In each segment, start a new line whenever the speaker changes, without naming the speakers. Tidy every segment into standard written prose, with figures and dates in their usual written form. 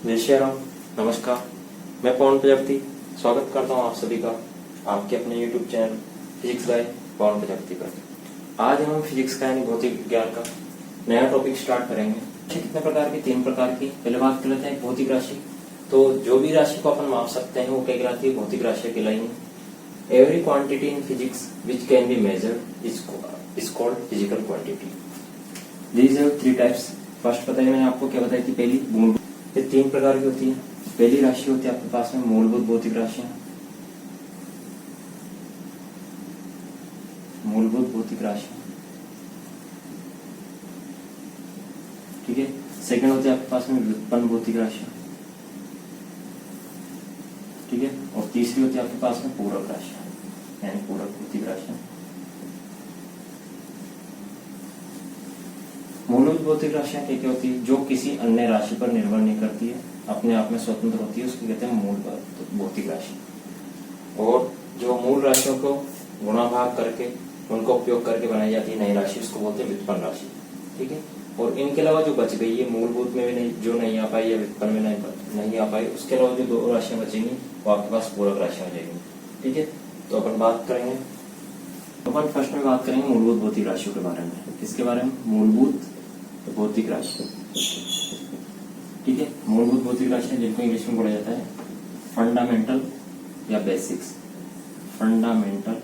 जय श्री राम। नमस्कार, मैं पवन प्रजापति स्वागत करता हूँ आप सभी का आपके अपने YouTube चैनल फिजिक्स बाय पवन प्रजापति पर। आज हम फिजिक्स का यानी भौतिक विज्ञान का नया टॉपिक स्टार्ट करेंगे। कितने प्रकार की? 3 प्रकार की। पहले बात कर लेते हैं भौतिक राशि। तो जो भी राशि को अपन माप सकते हैं वो क्या कहलाती है? भौतिक राशि कहलाएंगे। Every quantity in physics which can be measured is called physical quantity. These have 3 types. First बताइए, मैंने आपको क्या बताई थी? पहली मूलभूत। ये 3 प्रकार की होती है। पहली राशि होती है आपके पास में मूलभूत भौतिक राशियां। मूलभूत भौतिक राशियां, ठीक है। सेकंड होती है आपके पास में व्युत्पन्न भौतिक राशियां, ठीक है। और तीसरी होती है आपके पास में पूरक राशियां यानी पूरक भौतिक राशियां। मूलभूत भौतिक राशियां क्या क्या होती है? जो किसी अन्य राशि पर निर्भर नहीं करती है, अपने आप में स्वतंत्र होती है, उसको कहते हैं मूलभूत भौतिक राशि। और जो मूल राशियों को गुणा भाग करके उनको उपयोग करके बनाई जाती है नई राशि, उसको बोलते हैं व्युत्पन्न राशि, ठीक है। और इनके अलावा जो बच गई है मूलभूत में भी नहीं, जो नहीं आ पाई या व्युत्पन्न में नहीं आ पाई, उसके अलावा जो 2 राशियां बचेंगी वो आपके पास पूरक राशियां हो जाएंगी, ठीक है। तो अपन बात करेंगे, अपन फर्स्ट में बात करेंगे मूलभूत भौतिक राशियों के बारे में। किसके बारे में? मूलभूत भौतिक राशि, ठीक है। मूलभूत भौतिक राशियां जिनको इंग्लिश में बोला जाता है फंडामेंटल या बेसिक्स। फंडामेंटल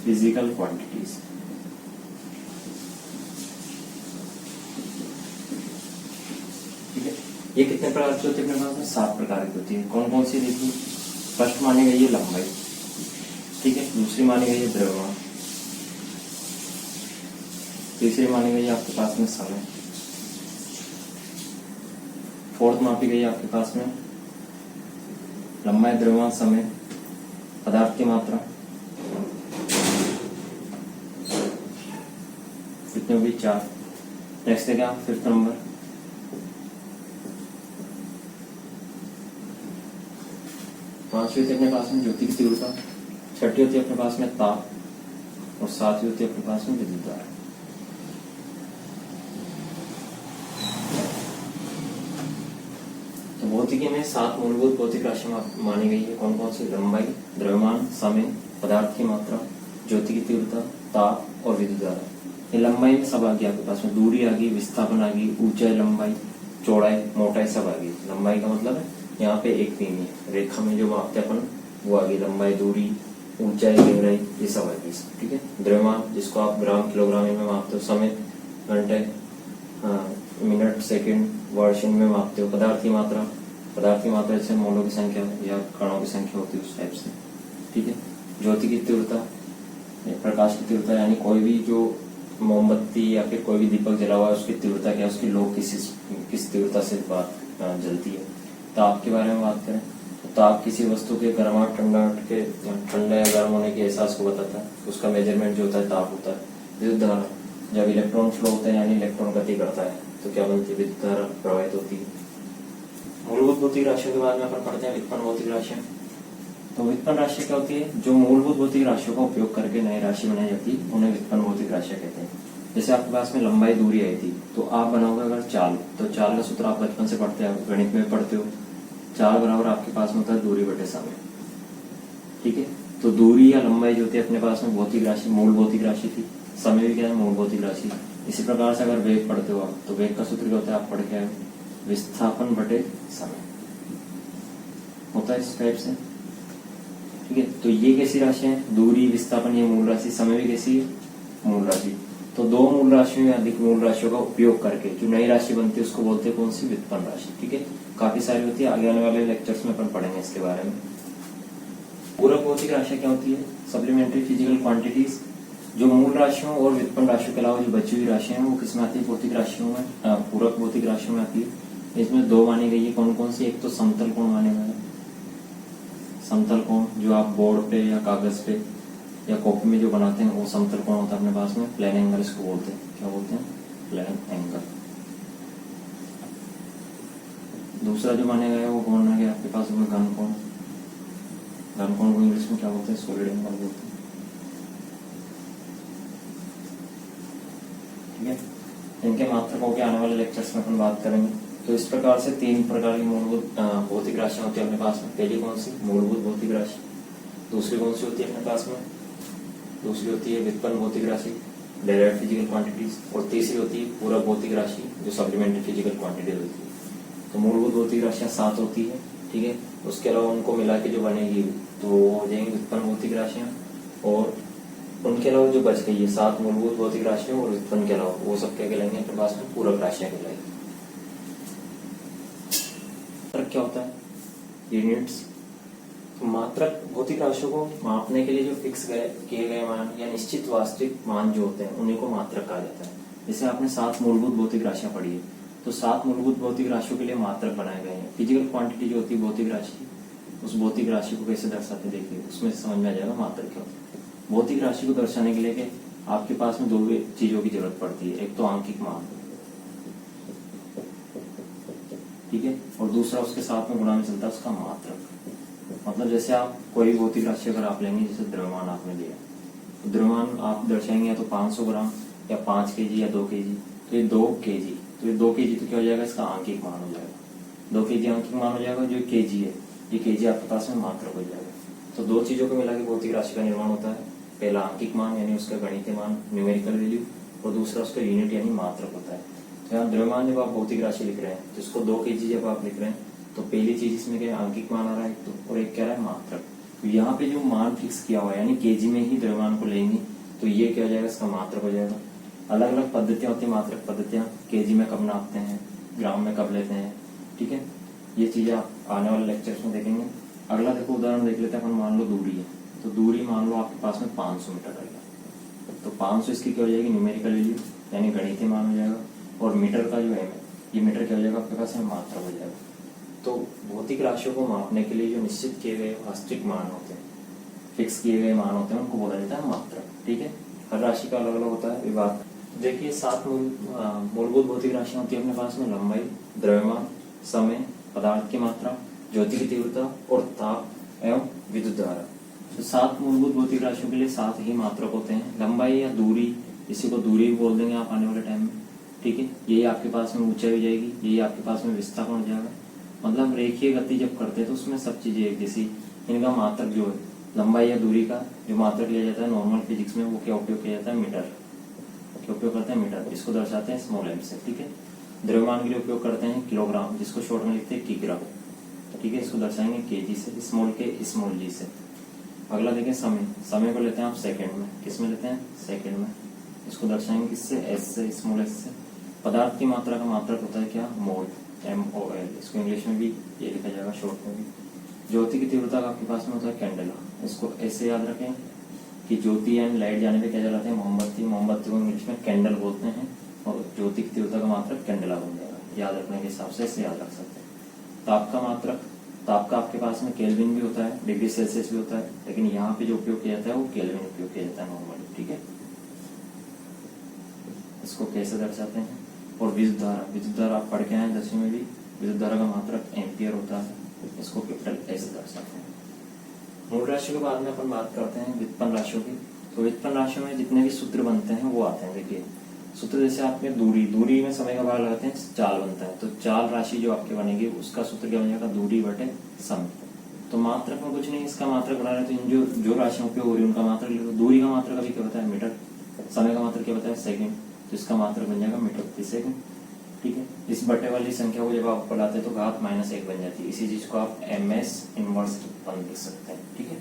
फिजिकल क्वांटिटीज, ठीक है। ये कितने प्रकार की होती है? अपने पास में 7 प्रकार की होती है। कौन कौन सी? देखिए, फर्स्ट मानी गई है लंबाई, ठीक है। दूसरी मानी गई है द्रव्यमान, तीसरी मानी गई है आपके पास में समय, फोर्थ मापी गई है आपके पास में लंबाई, द्रव्यमान, समय, पदार्थ की मात्रा। कितने हुई? 4। नेक्स्ट है क्या? 5th नंबर पांचवी होती है अपने पास में ज्योति की तीव्रता, छठी होती है अपने पास में ताप, और 7वीं होती है अपने पास में विद्युत धारा। तो भौतिकी में 7 मूलभूत भौतिक राशियां मानी गई है। कौन कौन सी? लंबाई, द्रव्यमान, समय, पदार्थ की मात्रा, ज्योति की तीव्रता, ताप और विद्युत धारा। ये लंबाई में सब आ गया आपके पास में, दूरी आ गई, विस्थापन आ गई, ऊंचाई, लंबाई, चौड़ाई, मोटाई सब आ गई। लंबाई का मतलब है यहाँ पे एक तीन रेखा में जो मापते अपन वो आ गई, लंबाई, दूरी, ऊंचाई, गहराई, ये सब आ गई, ठीक है। द्रव्यमान जिसको आप ग्राम किलोग्राम में मापते हो, समय घंटे मिनट सेकंड वर्ष में मापते हो। पदार्थ की मात्रा, पदार्थ की मात्रा जैसे मोलों की संख्या या कणों की संख्या होती है उस टाइप से, ठीक है। ज्योति की तीव्रता, प्रकाश की तीव्रता यानी कोई भी जो मोमबत्ती या फिर कोई भी दीपक जला हुआ है उसकी तीव्रता क्या, उसकी लौ किस तीव्रता से जलती है। ताप के बारे में बात करें तो ताप किसी वस्तु के गर्माहट ठंडा या गर्म होने के एहसास को बताता है, उसका मेजरमेंट जो होता है ताप होता है। विद्युत धारा, जब इलेक्ट्रॉन फ्लो होता है यानी इलेक्ट्रॉन गति करता है तो क्या बनती है? विद्युत धारा प्रवाहित होती है। मूलभूत भौतिक राशियों के बाद में अपन पढ़ते हैं व्युत्पन्न भौतिक राशियां। तो व्युत्पन्न राशि क्या होती है? जो मूलभूत भौतिक राशियों का उपयोग करके नई राशि बनाई जाती है उन्हें व्युत्पन्न भौतिक राशियां कहते हैं। जैसे आपके पास में लंबाई, दूरी आई थी, तो आप बनाओगे अगर चाल, तो चाल का सूत्र आप बचपन से पढ़ते हो, गणित में पढ़ते हो। चाल बराबर आपके पास में होता है दूरी बटे समय, ठीक है। तो दूरी या लंबाई जो होती है अपने पास में भौतिक राशि, मूल भौतिक राशि थी। समय भी क्या है? मूल भौतिक राशि। इसी प्रकार से अगर वेग पढ़ते हो आप, तो वेग का सूत्र क्या होता है? आप पढ़ के आए, विस्थापन बटे समय होता है इस टाइप से, ठीक है। तो ये कैसी राशि है? दूरी, विस्थापन, ये मूल राशि, समय भी कैसी है? मूल राशि। तो 2 मूल राशियों या अधिक मूल राशियों का उपयोग करके जो नई राशि बनती है उसको बोलते हैं कौन सी? व्युत्पन्न राशि, ठीक है। काफी सारी होती है, आगे आने वाले लेक्चर्स में अपन पढ़ेंगे इसके बारे में। पूरक भौतिक राशि क्या होती है? Supplementary physical quantities. जो मूल राशियों और व्युत्पन्न राशियों के अलावा जो बची हुई राशियां हैं वो किसमें आती है? भौतिक राशियों में, पूरक भौतिक राशियों में आती है। इसमें 2 मानी गई है। कौन कौन सी? एक तो समतल कोण माने गए हैं। समतल कोण जो आप बोर्ड पे या कागज पे या कॉपी में जो बनाते हैं वो समतल कोण होता है अपने पास में। प्लेन एंगल इसको बोलते हैं। क्या बोलते हैं? Plane angle. दूसरा जो माने गया है वो कौन आ गया आपके पास में? घन कोण। घन कोण को इंग्लिश में क्या बोलते हैं? सॉलिड एंगल बोलते हैं, ठीक है। इनके मात्रकों के आने वाले लेक्चर्स में अपन बात करेंगे। तो इस प्रकार से 3 प्रकार की मूलभूत भौतिक राशियां होती है अपने पास में। पहली कौन सी? मूलभूत भौतिक राशि। दूसरी कौन सी होती है अपने पास में? दूसरी होती है व्युत्पन्न भौतिक राशि, डेराइव्ड फिजिकल क्वांटिटीज। और तीसरी होती है पूरक भौतिक राशि, जो सप्लीमेंट्री फिजिकल क्वांटिटीज होती है। तो मूलभूत भौतिक राशियां 7 होती है, ठीक है। उसके अलावा उनको मिला के जो बनेगी तो वो हो जाएंगी व्युत्पन्न भौतिक राशियां, और उनके अलावा जो बच गई है 7 मूलभूत भौतिक राशियां और व्युत्पन्न के अलावा वो सब क्या कहलाएंगे अपने पास में? पूरक राशियां कहलाएंगी। मात्रक क्या होता है? यूनिट्स। तो मात्रक भौतिक राशियों को मापने के लिए जो फिक्स किए गए मान या निश्चित वास्तविक मान जो होते हैं उन्हीं को मात्रक कहा जाता है। जैसे आपने 7 मूलभूत भौतिक राशियां पढ़ी है, तो 7 मूलभूत भौतिक राशियों के लिए मात्रक बनाए गए हैं। फिजिकल क्वांटिटी जो होती है भौतिक राशि, उस भौतिक राशि को कैसे दर्शाते देखिए, उसमें समझ में आ जाएगा मात्रक क्या होता है। भौतिक राशि को दर्शाने के लिए कि आपके पास में 2 चीजों की जरूरत पड़ती है। एक तो आंकिक मान, ठीक है, और दूसरा उसके साथ में गुणा में चलता है उसका मात्रक। मतलब जैसे आप कोई भौतिक राशि अगर आप लेंगे, जैसे द्रव्यमान आपने लिया, तो द्रव्यमान आप दर्शाएंगे या तो 500 ग्राम या 5 केजी या 2 केजी। तो ये 2 केजी, तो ये 2 केजी तो क्या हो जाएगा? इसका आंकिक मान हो जाएगा। 2 केजी आंकिक मान हो जाएगा। जो केजी है, ये केजी आपके पास में मात्रक हो जाएगा। तो 2 चीजों को मिला के भौतिक राशि का निर्माण होता है। पहला आंकिक मान यानी उसका गणितीय मान, न्यूमेरिकल वैल्यू, और दूसरा उसका यूनिट यानी मात्रक होता है। तो यहाँ द्रव्यमान जब आप भौतिक राशि लिख रहे हैं, तो इसको 2 केजी जब आप लिख रहे हैं, तो पहली चीज इसमें क्या है? आंकिक मान आ रहा है तो, और एक क्या रहा है? मात्रक। तो यहाँ पे जो मान फिक्स किया हुआ है यानी केजी में ही द्रव्यमान को लेंगे, तो ये क्या हो जाएगा? इसका मात्रक हो जाएगा। अलग अलग पद्धतियां होती है मात्रक पद्धतियां, केजी में कब नापते हैं, ग्राम में कब लेते हैं, ठीक है। ये चीजें आप आने वाले लेक्चर्स में देखेंगे। अगला देखो उदाहरण देख लेते हैं अपन। मान लो दूरी है, तो दूरी मान लो आपके पास में 500 मीटर रहेगा। तो 500 इसकी क्या हो जाएगी? न्यूमेरिकल वैल्यू यानी गणितीय मान हो जाएगा। और मीटर का जो है ये मीटर क्या हो जाएगा आपके पास में? मात्रक हो जाएगा। तो भौतिक राशियों को मापने के लिए जो निश्चित किए गए वास्तविक मान होते हैं, फिक्स किए गए मान होते हैं, उनको बोला जाता है मात्रक, ठीक है। हर राशि का अलग अलग होता है विभाग। देखिए 7 मूलभूत भौतिक राशियां होती है अपने पास में। लंबाई, द्रव्यमान, समय, पदार्थ की मात्रा, ज्योति की तीव्रता और ताप एवं विद्युत धारा। तो 7 मूलभूत भौतिक राशियों के लिए 7 ही मात्रक होते हैं। लंबाई या दूरी, इसी को दूरी भी बोल देंगे आप आने वाले टाइम में, ठीक है। यही आपके पास में ऊंचाई हो जाएगी, यही आपके पास में विस्थापन हो जाएगा। मतलब रेखीय गति जब करते हैं तो उसमें सब चीजें एक जैसी। इनका मात्रक जो है लंबाई या दूरी का जो मात्रक लिया जाता है नॉर्मल फिजिक्स में, वो क्या उपयोग किया जाता है? मीटर। क्या उपयोग करते हैं? मीटर। इसको दर्शाते हैं स्मॉल एम से, ठीक है। द्रव्यमान के लिए उपयोग करते हैं किलोग्राम, जिसको शॉर्ट में लिखते हैं किग्रा, ठीक है। इसको दर्शाएंगे केजी से, स्मॉल के स्मॉल जी से। अगला देखें समय। समय को लेते हैं आप सेकंड में। किस में लेते हैं? सेकंड में। इसको दर्शाएंगे किससे? एस से, स्मॉल एस से। पदार्थ की मात्रा का मात्रक होता है क्या? मोल, MOL। इसको इंग्लिश में भी ये लिखा जाएगा, शॉर्ट में भी। ज्योति की तीव्रता का आपके पास में होता है कैंडेला। इसको ऐसे याद रखें कि ज्योति यानी लाइट जाने पे क्या जलाते हैं? मोमबत्ती। मोमबत्ती को इंग्लिश में कैंडल बोलते हैं, और ज्योति की तीव्रता का मात्रक कैंडेला बन जाएगा। याद रखने के हिसाब से ऐसे याद रख सकते हैं। ताप का मात्रक, ताप का आपके पास में केल्विन भी होता है, डिग्री सेल्सियस भी होता है, लेकिन यहाँ पे जो उपयोग किया जाता है वो केल्विन उपयोग किया जाता है नॉर्मली, ठीक है। इसको कैसे दर्शाते हैं? और विद्युत धारा, विद्युत धारा आप पढ़ के आए 10वीं में भी। विद्युत धारा का मात्रक एम्पियर होता है, इसको कैपिटल एस दर्शाते हैं। मूल राशियों के बाद में अपन बात करते हैं व्युत्पन्न राशियों की। तो व्युत्पन्न राशियों में जितने भी सूत्र बनते हैं वो आते हैं। देखिए सूत्र जैसे आपके दूरी में समय का भाग लगाते हैं, चाल बनता है। तो चाल राशि जो आपके बनेगी उसका सूत्र क्या बन जाएगा? दूरी बटे समय। तो मात्रक में कुछ नहीं, इसका मात्रक बना रहे तो इन जो राशियां उपयोग हो रही है उनका मात्रक लिखो। दूरी का मात्रक अभी क्या बताया? मीटर। समय का मात्रक क्या बताया? सेकंड। तो इसका मात्रक बन जाएगा मीटर प्रति सेकंड, ठीक है। इस बटे वाली संख्या को जब आप बढ़ाते हैं तो घात -1 बन जाती है। इसी चीज को आप MS इनवर्स 1 लिख सकते हैं, ठीक है।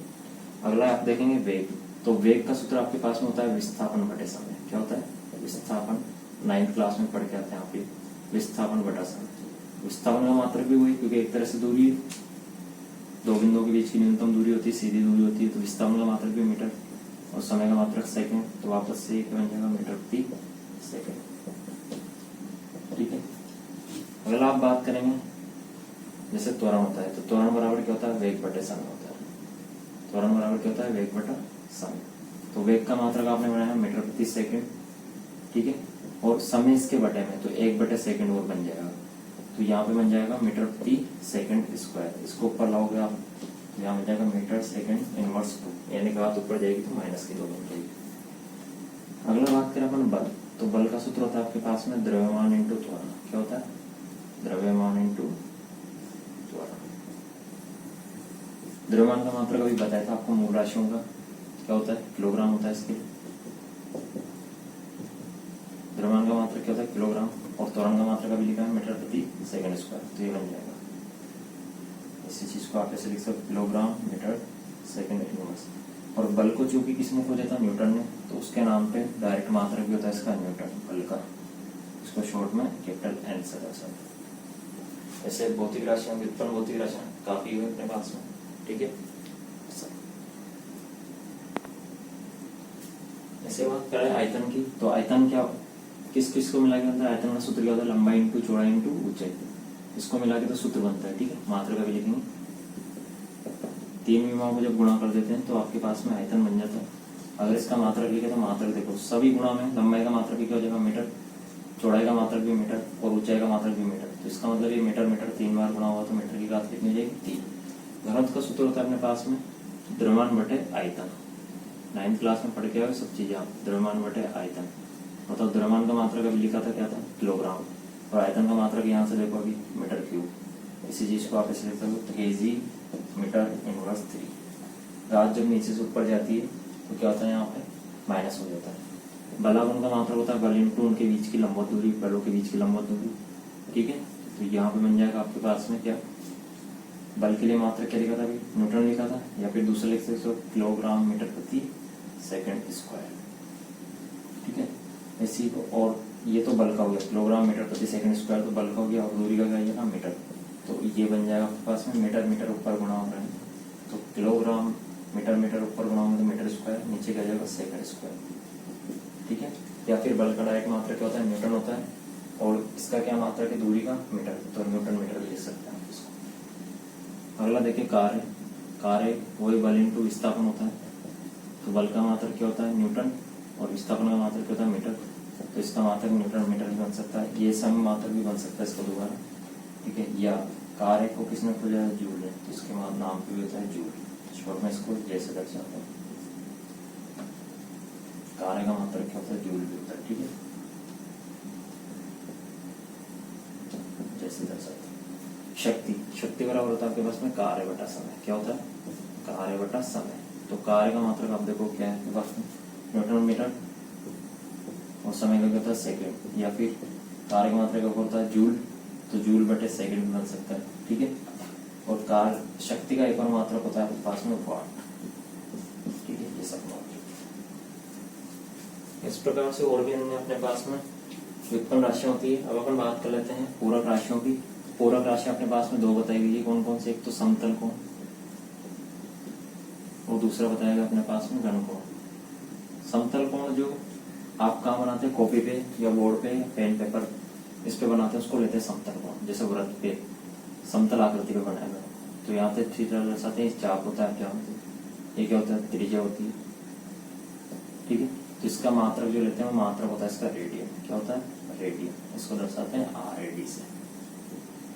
अगला आप देखेंगे वेग। तो वेग का सूत्र आपके पास में होता है विस्थापन बटे समय। क्या होता है? विस्थापन। 9th क्लास में पढ़ के आते हैं आप ये, विस्थापन बटा समय। विस्थापन का मात्रक भी वही, क्योंकि एक तरह से दूरी है, 2 बिंदुओं के बीच की न्यूनतम दूरी होती है, सीधी दूरी होती है। तो विस्थापन का मात्रक भी मीटर और समय का मात्रक सेकंड। तो वापस से बन जाएगा मीटर प्रति सेकंड, ठीक है। अगला आप बात करेंगे जैसे त्वरण होता है। तो त्वरण बराबर क्या होता है? वेग बटे समय होता है। त्वरण बराबर क्या होता है? वेग बटा समय। तो वेग का मात्रक आपने बनाया मीटर प्रति सेकंड, ठीक है। और समय इसके बटे में, तो 1 बटे सेकंड और बन जाएगा। तो यहाँ पे बन जाएगा मीटर प्रति सेकंड स्क्वायर। इसको ऊपर लाओगे आप, यहाँ बन जाएगा मीटर सेकंड इनवर्स 2, यानी घात ऊपर जाएगी तो -2 बन जाएगी। अगला बात करें अपन बल। तो बल का सूत्र होता है आपके पास में द्रव्यमान इंटू त्वरण। क्या होता है? द्रव्यमान इंटू त्वरण। द्रव्यमान का मात्रक अभी बताया था आपको मूल राशियों का। क्या होता है? किलोग्राम होता है इसके लिए। द्रव्यमान का मात्रक क्या होता है? किलोग्राम। और त्वरण का मात्रक अभी लिखा है मीटर प्रति सेकंड स्क्वायर। तो ये बन जाएगा, इसी चीज को आप ऐसे लिख सकते, किलोग्राम मीटर सेकंड इनवर्स। और बल को चूंकि किसने खोजा था? न्यूटन ने, तो उसके नाम पे डायरेक्ट मात्रक भी होता है इसका न्यूटन बल का। इसको शॉर्ट में कैपिटल एन से दर्शाते हैं। ऐसे भौतिक राशियां, व्युत्पन्न भौतिक राशियां काफी हुए अपने पास में। ठीक है, ऐसे बात करें आयतन की, तो आयतन क्या, किस किस को मिला के बनता है? आयतन का सूत्र क्या होता है? लंबाई इंटू चौड़ाई इंटू ऊंचाई। इसको मिला के तो सूत्र बनता है। ठीक है, मात्रक अभी लिखेंगे। तीन विमाओं को जब गुणा कर देते हैं तो आपके पास में आयतन बन जाता है। अगर इसका मात्रक लिखे तो मात्रक देखो सभी गुणा में लंबाई का मात्रक भी क्या हो जाएगा? मीटर, चौड़ाई का मात्रक भी मीटर और ऊंचाई का मात्रक भी मीटर। तो इसका मतलब ये मीटर मीटर 3 बार गुणा हुआ तो मीटर की घात कितनी हो जाएगी? 3। घनत्व का सूत्र होता है अपने पास में द्रव्यमान बटे आयतन। 9th क्लास में पढ़ के आए सब चीजें आप, द्रव्यमान बटे आयतन। मतलब द्रव्यमान का मात्रक अभी लिखा था क्या था? किलोग्राम। और आयतन का मात्रक यहाँ से देखो अभी मीटर क्यूब। इसी चीज को आप ऐसे लिख सकते हो केजी मीटर इनवर्स 3। घात जब नीचे से ऊपर जाती है तो क्या होता है? यहाँ पे माइनस हो जाता है। बलागुण का मात्रक होता है बल इंटू उनके बीच की लंबवत दूरी, बलों के बीच की लंबवत दूरी। ठीक है, तो यहाँ पे बन जाएगा आपके पास में क्या? बल के लिए मात्रक क्या लिखा था अभी? न्यूटन लिखा था, या फिर दूसरा लिख सकते हो किलोग्राम मीटर प्रति सेकंड स्क्वायर। ठीक है, इसी को, और ये तो बल का हो गया, किलोग्राम मीटर प्रति सेकंड स्क्वायर तो बल का हो गया, और दूरी का क्या था? मीटर। तो ये बन जाएगा आपके पास में मीटर मीटर ऊपर गुणा हो रहा है तो किलोग्राम मीटर मीटर ऊपर गुणा होगा तो मीटर स्क्वायर, नीचे क्या जाएगा? Second square. ठीक है, या फिर बल का डायरेक्ट मात्रक क्या होता है? न्यूटन होता है। और इसका क्या मात्रक है? दूरी का मीटर, तो न्यूटन मीटर लिख सकते हैं इसको। अगला देखिए कार्य। कार्य वही बल इंटू विस्थापन होता है। तो बल का मात्रक क्या होता है? न्यूटन, और विस्थापन का मात्रक क्या होता है? मीटर। तो इसका मात्रक न्यूटन मीटर भी बन सकता है, ये सम मात्रक भी बन सकता है इसका दोबारा। ठीक है, या कार्य को किसने खोजा है? जूल ने, तो इसके नाम पे भी होता है जूल। शॉर्ट में इसको जैसे दर्शाते हैं, कार्य का मात्रक क्या होता है? जूल भी होता है। ठीक है, जैसे दर्शाते हैं। शक्ति, शक्ति बराबर होता है आपके पास में कार्य बटा समय। क्या होता है? कार्य बटा समय। तो कार्य का मात्रक आप देखो क्या है आपके पास में? न्यूटन मीटर, और समय का क्या होता है? सेकंड। या फिर कार्य का मात्रक क्या होता है? जूल, तो जूल बटे सेकंड बन सकता है। ठीक है, और कार्य शक्ति का एक और मात्रक होता है आपके पास में वाट। ठीक है, ये सब मात्रक। इस प्रकार से और भी हमने अपने पास में व्युत्पन्न राशियां होती है। अब अपन बात कर लेते हैं पूरक राशियों की। पूरक राशियां अपने पास में दो बताई गई है। कौन कौन से? एक तो समतल कोण, और दूसरा बताएगा अपने पास में घन कोण। समतल कोण जो आप कहाँ बनाते हैं? कॉपी पे या बोर्ड पे या पेन पेपर इस पे बनाते हैं, उसको लेते हैं समतल कोण। जैसे वृत्त पे समतल आकृति पे बनाएगा तो यहाँ पे थीटा दर्शाते हैं। चाप होता है क्या होता है? ये क्या होता है? त्रिज्या होती है। ठीक है, तो इसका मात्रक जो लेते हैं वो मात्रक होता है इसका रेडियन। क्या होता है? रेडियन। इसको दर्शाते हैं RAD से।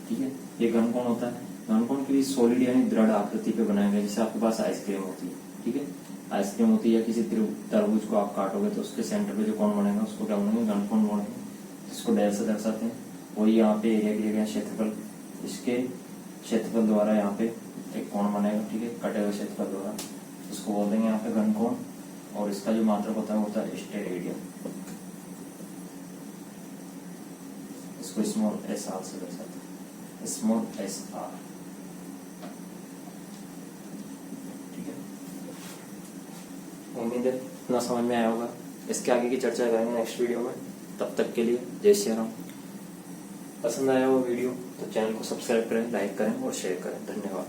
ठीक है, ये घन कोण होता है। घन कोण की सॉलिड यानी दृढ़ आकृति पे बनाया गया, जैसे आपके पास आइसक्रीम होती है। ठीक है, आइसक्रीम होती है या किसी तरबूज को आप काटोगे तो उसके सेंटर पे जो कोण बनेगा उसको क्या बनेगा? घन कोण बनेगा। इसको डैल से दर्शाते हैं। वही यहाँ पे एरिया दिया गया क्षेत्रफल, इसके क्षेत्रफल द्वारा यहाँ पे एक कोण बनेगा। ठीक है, कटे हुए क्षेत्रफल द्वारा, इसको बोल देंगे यहाँ पे घन कोण। और इसका जो मात्रक होता है वो होता है स्टेरेडियन। इसको स्मॉल SR से दर्शाते हैं, स्मॉल SR। ठीक है, उम्मीद है इतना समझ में आया होगा। इसके आगे की चर्चा करेंगे नेक्स्ट वीडियो में। तब तक के लिए जय श्री राम। पसंद आया हो वीडियो तो चैनल को सब्सक्राइब करें, लाइक करें और शेयर करें। धन्यवाद।